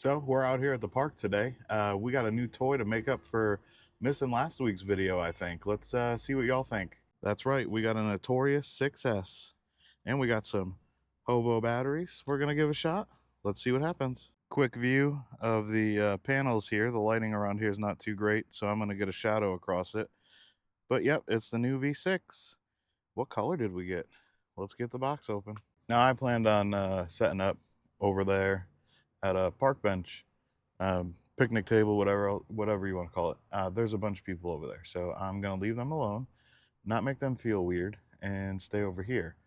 So we're out here at the park today. We got a new toy to make up for missing last week's video, I think. Let's see what y'all think. That's right, we got a Notorious 6S. And we got some Hovo batteries we're going to give a shot. Let's see what happens. Quick view of the panels here. The lighting around here is not too great, so I'm going to get a shadow across it. But yep, it's the new V6. What color did we get? Let's get the box open. Now I planned on setting up over there at a park bench, picnic table, whatever you want to call it. There's a bunch of people over there, so I'm gonna leave them alone, not make them feel weird, and stay over here.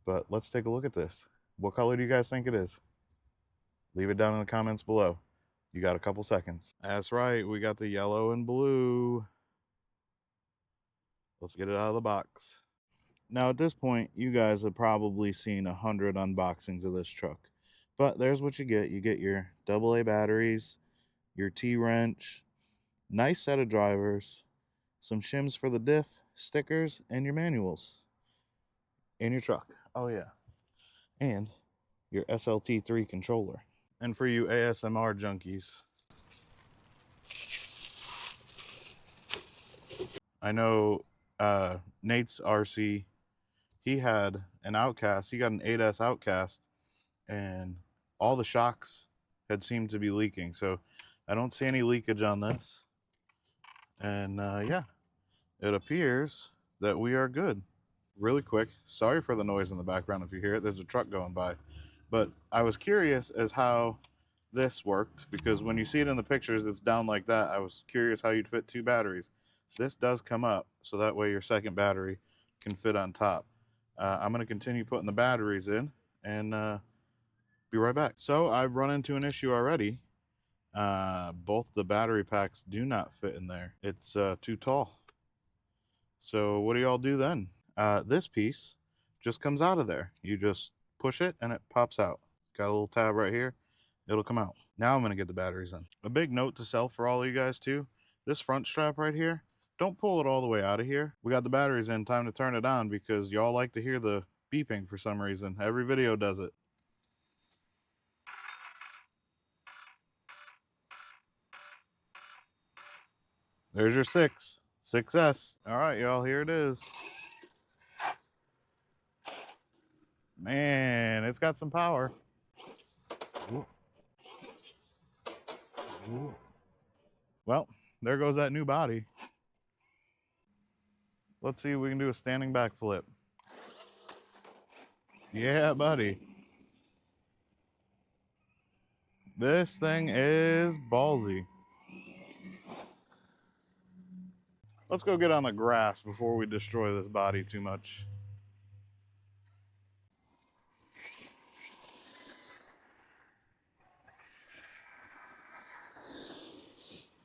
But let's take a look at this. What color do you guys think it is? Leave it down in the comments below. You got a couple seconds. That's right, we got the yellow and blue. Let's get it out of the box. Now at this point, you guys have probably seen 100 unboxings of this truck. But there's what you get. You get your AA batteries, your T-wrench, nice set of drivers, some shims for the diff, stickers, and your manuals. In your truck. Oh yeah. And your SLT3 controller. And for you ASMR junkies, I know Nate's RC, he had an Outcast. He got an 8S Outcast, and all the shocks had seemed to be leaking. So I don't see any leakage on this. And yeah, it appears that we are good. Really quick, sorry for the noise in the background if you hear it. There's a truck going by. But I was curious as how this worked, because when you see it in the pictures, it's down like that. I was curious how you'd fit two batteries. This does come up, so that way your second battery can fit on top. I'm going to continue putting the batteries in and be right back. So I've run into an issue already. Both the battery packs do not fit in there. It's too tall. So what do y'all do then? This piece just comes out of there. You just push it and it pops out. Got a little tab right here. It'll come out. Now I'm going to get the batteries in. A big note to self for all of you guys too. This front strap right here, don't pull it all the way out of here. We got the batteries in. Time to turn it on because y'all like to hear the beeping for some reason. Every video does it. There's your 6S. All right, y'all, here it is. Man, it's got some power. Ooh. Ooh. Well, there goes that new body. Let's see if we can do a standing backflip. Yeah, buddy. This thing is ballsy. Let's go get on the grass before we destroy this body too much.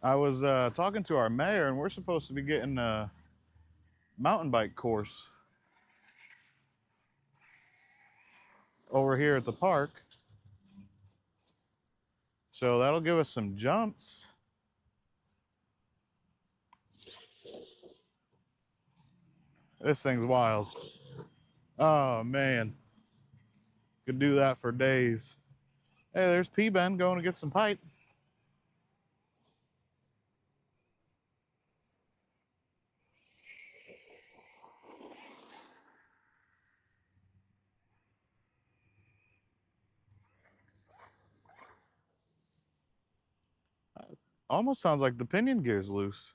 I was talking to our mayor, and we're supposed to be getting a mountain bike course over here at the park. So that'll give us some jumps. This thing's wild. Oh, man. Could do that for days. Hey, there's P-Ben going to get some pipe. Almost sounds like the pinion gear's loose.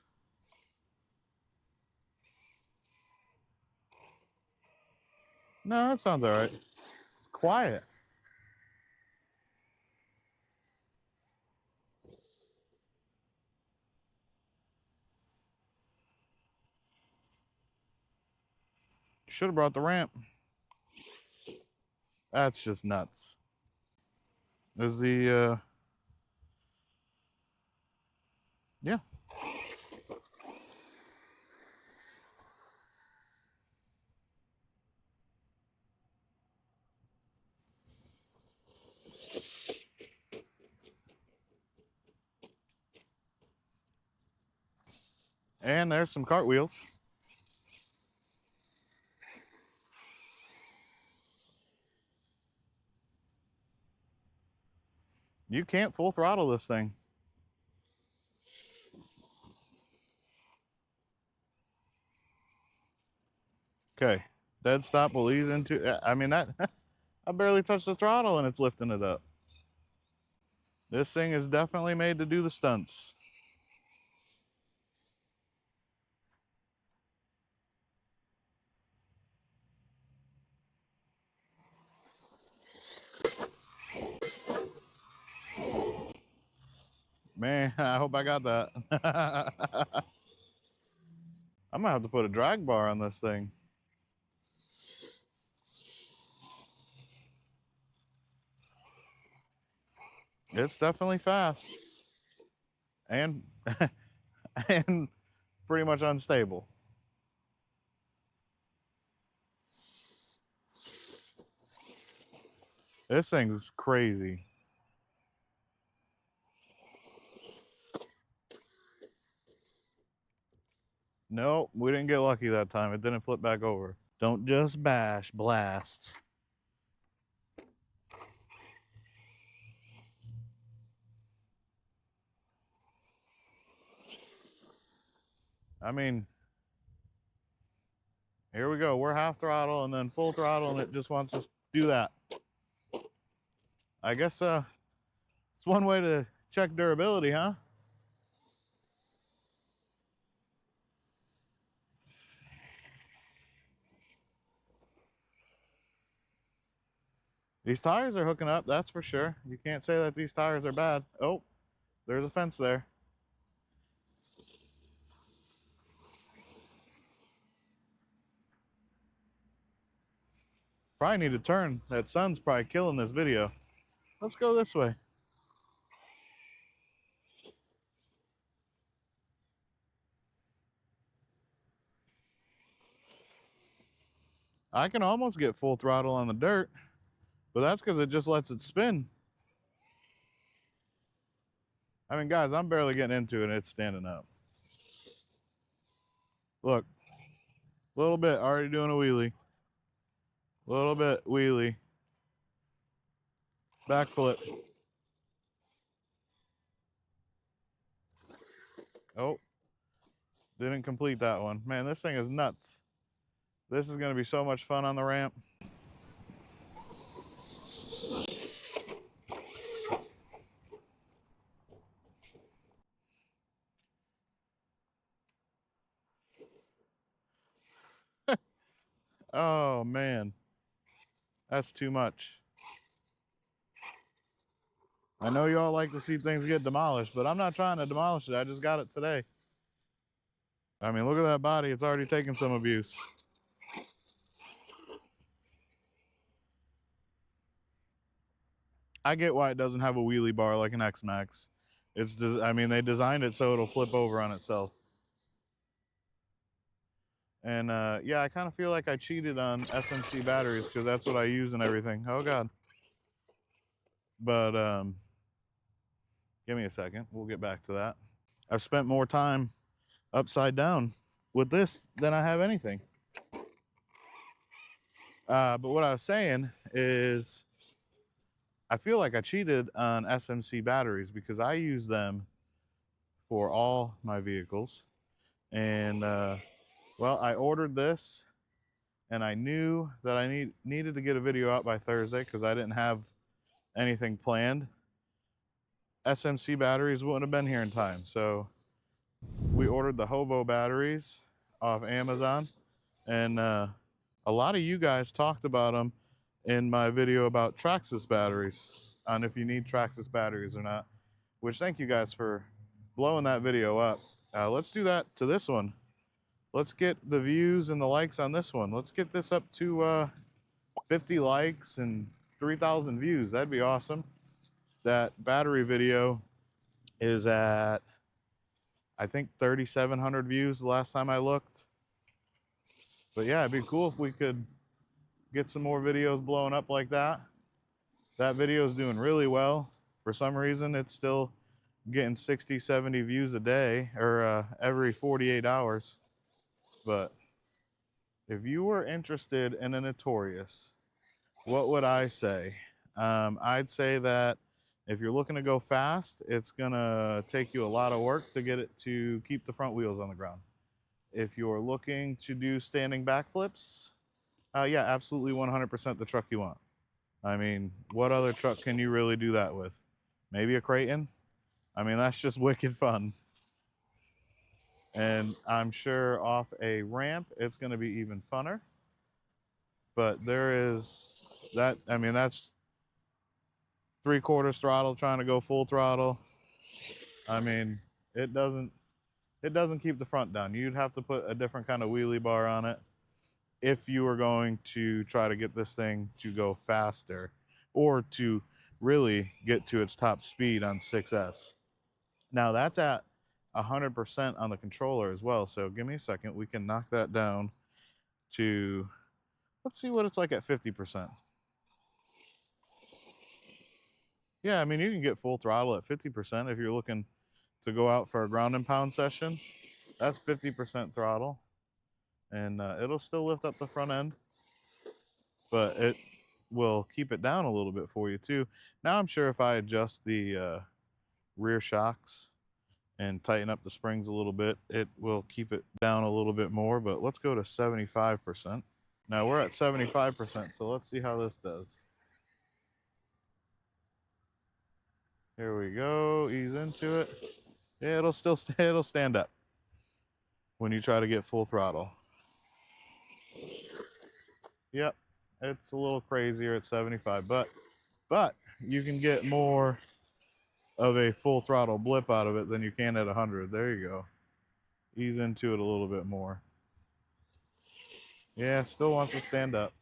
No, that sounds all right. Quiet. Should have brought the ramp. That's just nuts. There's the, yeah. And there's some cartwheels. You can't full throttle this thing. Okay, dead stop will ease into, I mean, that, I barely touched the throttle and it's lifting it up. This thing is definitely made to do the stunts. Man, I hope I got that. I'm gonna have to put a drag bar on this thing. It's definitely fast. And and pretty much unstable. This thing's crazy. Nope, we didn't get lucky that time. It didn't flip back over. Don't just bash, blast. I mean, here we go. We're half throttle and then full throttle, and it just wants us to do that. I guess it's one way to check durability, huh? These tires are hooking up, that's for sure. You can't say that these tires are bad. Oh, there's a fence there. Probably need to turn. That sun's probably killing this video. Let's go this way. I can almost get full throttle on the dirt, but that's because it just lets it spin. I mean, guys, I'm barely getting into it and it's standing up. Look, a little bit, already doing a wheelie. A little bit, wheelie. Backflip. Oh, didn't complete that one. Man, this thing is nuts. This is gonna be so much fun on the ramp. Oh man, that's too much. I know y'all like to see things get demolished, but I'm not trying to demolish it. I just got it today. I mean, look at that body. It's already taken some abuse. I get why it doesn't have a wheelie bar like an X-Max. I mean, they designed it so it'll flip over on itself. And yeah, I kind of feel like I cheated on SMC batteries because that's what I use and everything. Oh God. But give me a second. We'll get back to that. I've spent more time upside down with this than I have anything. But what I was saying is I feel like I cheated on SMC batteries because I use them for all my vehicles. And well, I ordered this and I knew that I needed to get a video out by Thursday because I didn't have anything planned. SMC batteries wouldn't have been here in time. So we ordered the Hovo batteries off Amazon. And a lot of you guys talked about them in my video about Traxxas batteries, on if you need Traxxas batteries or not, which thank you guys for blowing that video up. Let's do that to this one. Let's get the views and the likes on this one. Let's get this up to 50 likes and 3,000 views. That'd be awesome. That battery video is at, I think, 3,700 views the last time I looked. But yeah, it'd be cool if we could get some more videos blowing up like that. That video is doing really well. For some reason, it's still getting 60, 70 views a day, or every 48 hours. But if you were interested in a Notorious, what would I say? I'd say that If you're looking to go fast, it's gonna take you a lot of work to get it to keep the front wheels on the ground. If you're looking to do standing backflips, yeah, absolutely 100% the truck you want. I mean, what other truck can you really do that with? Maybe a Creighton? I mean, that's just wicked fun. And I'm sure off a ramp, it's going to be even funner. But there is that, I mean, that's 3/4 throttle trying to go full throttle. I mean, it doesn't keep the front down. You'd have to put a different kind of wheelie bar on it if you were going to try to get this thing to go faster or to really get to its top speed on 6S. Now that's at 100% on the controller as well. So give me a second. We can knock that down to, let's see what it's like at 50%. Yeah, I mean, you can get full throttle at 50% if you're looking to go out for a ground and pound session. That's 50% throttle, and it'll still lift up the front end, but it will keep it down a little bit for you too. Now I'm sure if I adjust the rear shocks and tighten up the springs a little bit, it will keep it down a little bit more, but let's go to 75%. Now we're at 75%, so let's see how this does. Here we go, ease into it. Yeah, it'll stand up when you try to get full throttle. Yep, it's a little crazier at 75, but you can get more of a full throttle blip out of it than you can at 100. There you go. Ease into it a little bit more. Yeah, still wants to stand up.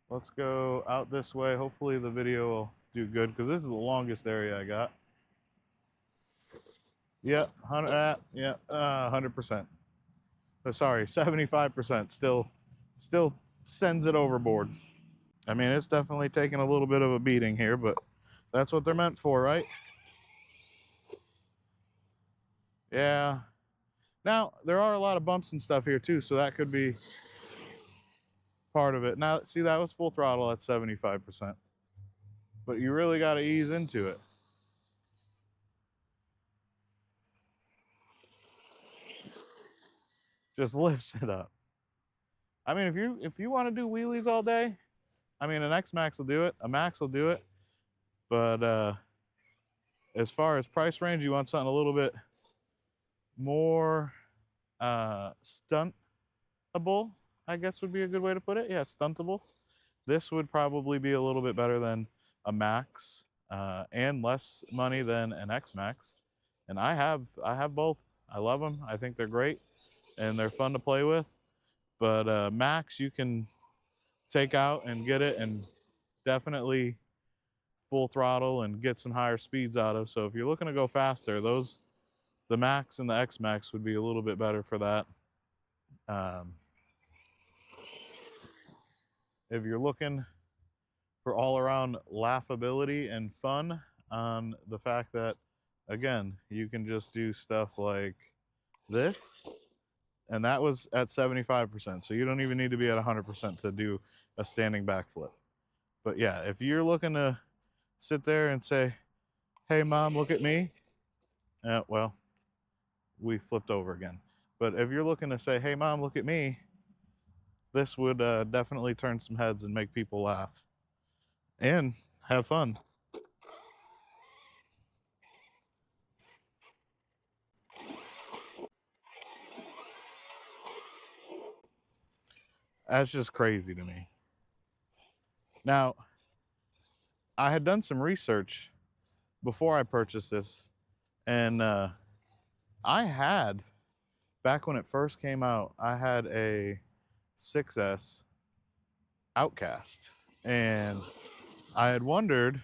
Let's go out this way. Hopefully the video will do good because this is the longest area I got. Yep, 100. Yeah, 100%. Sorry, 75%. Still sends it overboard. I mean, it's definitely taking a little bit of a beating here, but that's what they're meant for, right? Yeah. Now, there are a lot of bumps and stuff here too, so that could be part of it. Now, see, that was full throttle at 75%. But you really got to ease into it. Just lifts it up. I mean, if you want to do wheelies all day, I mean, an X Max will do it, a Max will do it. But as far as price range, you want something a little bit more stuntable, I guess would be a good way to put it. Yeah, stuntable. This would probably be a little bit better than a Max and less money than an X Max. And I have both. I love them. I think they're great and they're fun to play with. But Max, you can take out and get it and definitely full throttle and get some higher speeds out of. So if you're looking to go faster, the Max and the X Max would be a little bit better for that. If you're looking for all around laughability and fun on the fact that, again, you can just do stuff like this, and that was at 75%. So you don't even need to be at 100% to do a standing backflip. But yeah, if you're looking to sit there and say, hey, mom, look at me. Well, we flipped over again. But if you're looking to say, hey, mom, look at me, this would definitely turn some heads and make people laugh and have fun. That's just crazy to me. Now, I had done some research before I purchased this, and I had, back when it first came out, I had a 6S Outcast, and I had wondered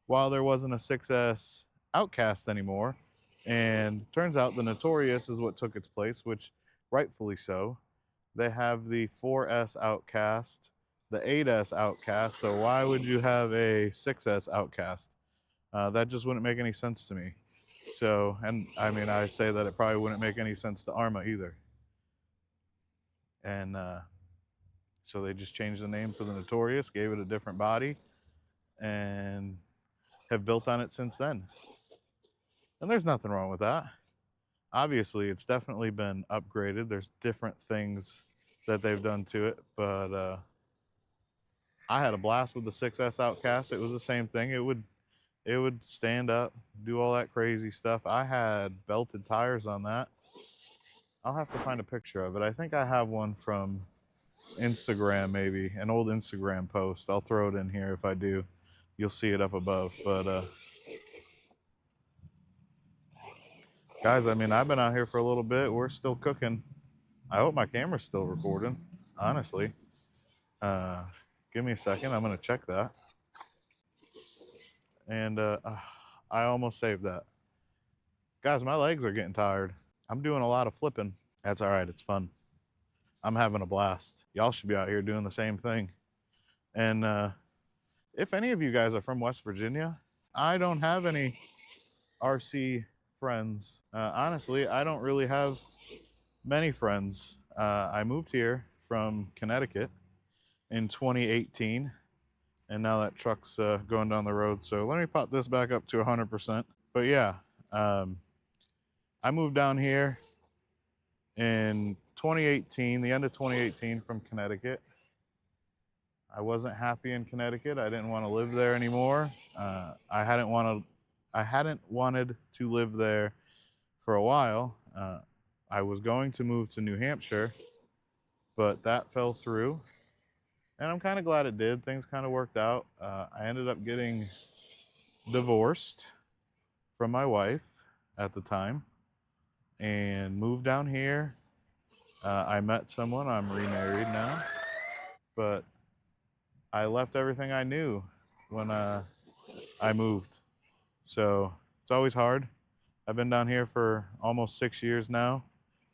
why there wasn't a 6S Outcast anymore, and turns out the Notorious is what took its place, which rightfully so. They have the 4S Outcast, the 8S Outcast, so why would you have a 6S Outcast? That just wouldn't make any sense to me. So, and I mean, I say that it probably wouldn't make any sense to ARRMA either. And so they just changed the name to the Notorious, gave it a different body. and have built on it since then. And there's nothing wrong with that. Obviously, it's definitely been upgraded. There's different things that they've done to it, but I had a blast with the 6S Outcast. It was the same thing. It would stand up, do all that crazy stuff. I had belted tires on that. I'll have to find a picture of it. I think I have one from Instagram, maybe an old Instagram post. I'll throw it in here if I do. You'll see it up above. But guys, I mean, I've been out here for a little bit. We're still cooking. I hope my camera's still recording, honestly. Uh, give me a second. I'm going to check that. And I almost saved that. Guys, my legs are getting tired. I'm doing a lot of flipping. That's all right. It's fun. I'm having a blast. Y'all should be out here doing the same thing. And if any of you guys are from West Virginia, I don't have any RC friends. Honestly, I don't really have many friends. I moved here from Connecticut in 2018, and now that truck's going down the road. So let me pop this back up to 100%. But yeah, I moved down here in 2018, the end of 2018 from Connecticut. I wasn't happy in Connecticut. I didn't want to live there anymore. I hadn't wanted to live there for a while. I was going to move to New Hampshire, but that fell through. And I'm kind of glad it did. Things kind of worked out. I ended up getting divorced from my wife at the time and moved down here. I met someone. I'm remarried now. But I left everything I knew when I moved. So it's always hard. I've been down here for almost 6 years now,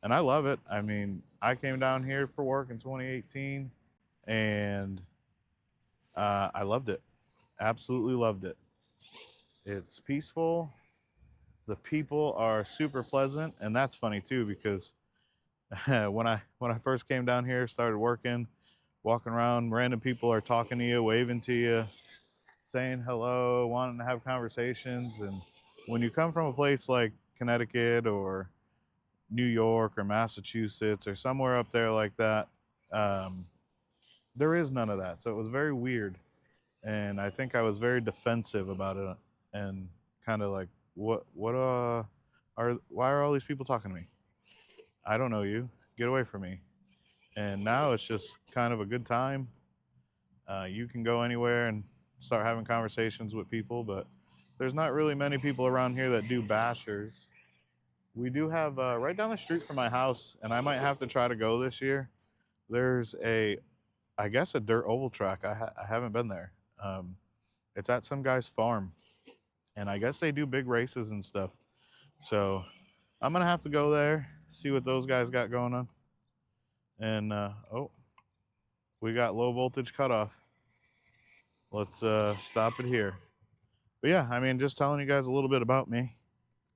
and I love it. I mean, I came down here for work in 2018, and I loved it. Absolutely loved it. It's peaceful. The people are super pleasant, and that's funny too because when I first came down here, started working, walking around, random people are talking to you, waving to you, saying hello, wanting to have conversations. And when you come from a place like Connecticut or New York or Massachusetts or somewhere up there like that, um, there is none of that. So it was very weird. And I think I was very defensive about it and kind of like, why are all these people talking to me? I don't know you. Get away from me. And now it's just kind of a good time. You can go anywhere and start having conversations with people, but there's not really many people around here that do bashers. We do have right down the street from my house, and I might have to try to go this year. There's I guess, a dirt oval track. I haven't been there. Um, it's at some guy's farm, and I guess they do big races and stuff. So I'm gonna have to go there, see what those guys got going on. And oh, we got low voltage cutoff. Let's stop it here. But yeah, I mean, just telling you guys a little bit about me.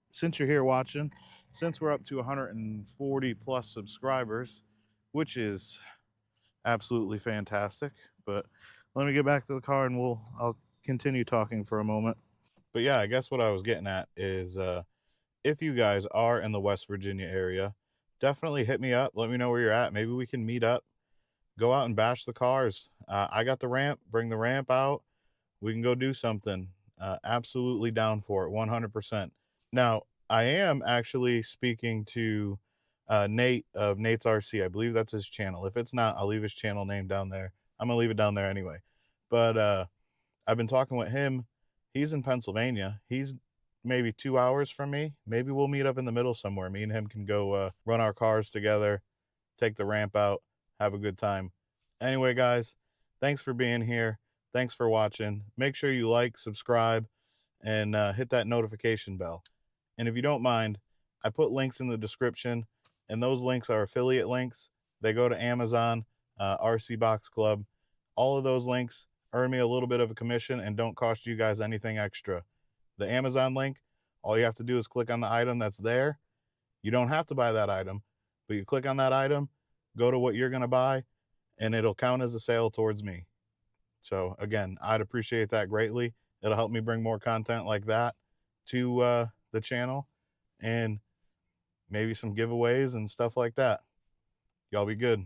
Since you're here watching, since we're up to 140 plus subscribers, which is absolutely fantastic. But let me get back to the car and I'll continue talking for a moment. But yeah, I guess what I was getting at is if you guys are in the West Virginia area, definitely hit me up. Let me know where you're at. Maybe we can meet up, go out and bash the cars. I got the ramp, bring the ramp out. We can go do something. Absolutely down for it, 100%. Now, I am actually speaking to Nate of Nate's RC. I believe that's his channel. If it's not, I'll leave his channel name down there. I'm going to leave it down there anyway. But I've been talking with him. He's in Pennsylvania. He's maybe 2 hours from me. Maybe we'll meet up in the middle somewhere. Me and him can go run our cars together, take the ramp out, have a good time. Anyway, guys, thanks for being here. Thanks for watching. Make sure you like, subscribe, and hit that notification bell. And if you don't mind, I put links in the description, and those links are affiliate links. They go to Amazon, RC Box Club. All of those links earn me a little bit of a commission and don't cost you guys anything extra. The Amazon link, all you have to do is click on the item that's there. You don't have to buy that item, but you click on that item, go to what you're going to buy, and it'll count as a sale towards me. So again, I'd appreciate that greatly. It'll help me bring more content like that to the channel, and maybe some giveaways and stuff like that. Y'all be good.